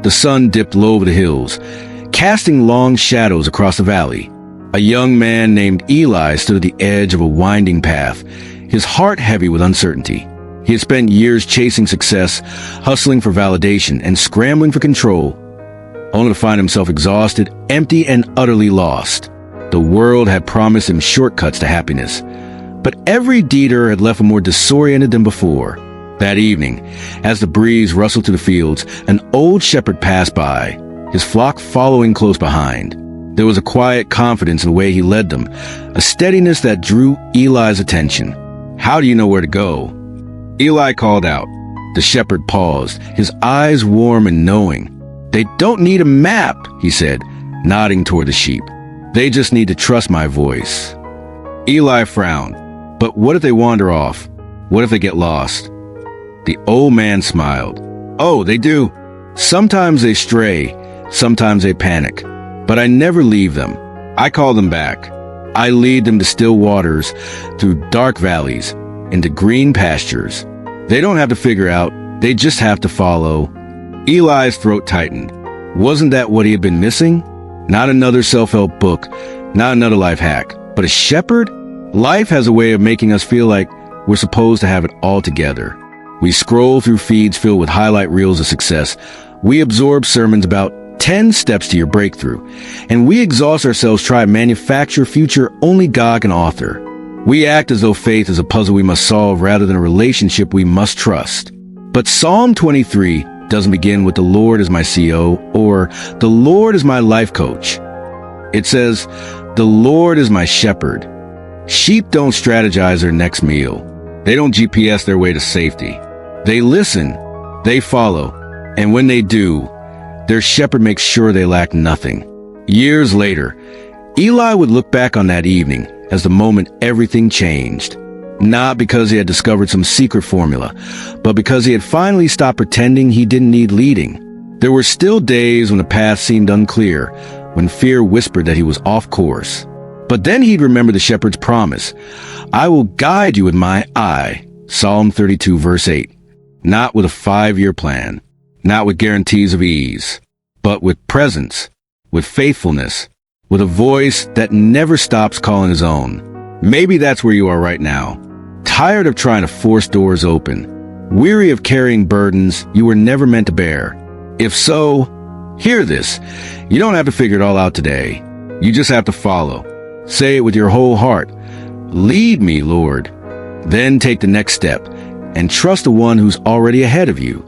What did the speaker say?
The sun dipped low over the hills, casting long shadows across the valley. A young man named Eli stood at the edge of a winding path, his heart heavy with uncertainty. He had spent years chasing success, hustling for validation, and scrambling for control, only to find himself exhausted, empty, and utterly lost. The world had promised him shortcuts to happiness, but every detour had left him more disoriented than before. That evening, as the breeze rustled through the fields, an old shepherd passed by, his flock following close behind. There was a quiet confidence in the way he led them, a steadiness that drew Eli's attention. "How do you know where to go?" Eli called out. The shepherd paused, his eyes warm and knowing. "They don't need a map," he said, nodding toward the sheep. "They just need to trust my voice." Eli frowned. "But what if they wander off? What if they get lost?" The old man smiled. "Oh, they do. Sometimes they stray, sometimes they panic. But I never leave them. I call them back. I lead them to still waters, through dark valleys, into green pastures. They don't have to figure out, they just have to follow." Eli's throat tightened. Wasn't that what he had been missing? Not another self-help book, not another life hack, but a shepherd? Life has a way of making us feel like we're supposed to have it all together. We scroll through feeds filled with highlight reels of success. We absorb sermons about 10 steps to your breakthrough, and we exhaust ourselves trying to manufacture a future only God can author. We act as though faith is a puzzle we must solve rather than a relationship we must trust. But Psalm 23 doesn't begin with "the Lord is my CO" or "the Lord is my life coach." It says, "The Lord is my shepherd." Sheep don't strategize their next meal. They don't GPS their way to safety. They listen, they follow, and when they do, their shepherd makes sure they lack nothing. Years later, Eli would look back on that evening as the moment everything changed. Not because he had discovered some secret formula, but because he had finally stopped pretending he didn't need leading. There were still days when the path seemed unclear, when fear whispered that he was off course. But then he'd remember the shepherd's promise, "I will guide you with my eye," Psalm 32 verse 8. Not with a 5-year plan, not with guarantees of ease, but with presence, with faithfulness, with a voice that never stops calling his own. Maybe that's where you are right now. Tired of trying to force doors open, weary of carrying burdens you were never meant to bear. If so, hear this. You don't have to figure it all out today. You just have to follow. Say it with your whole heart. "Lead me, Lord." Then take the next step and trust the one who's already ahead of you.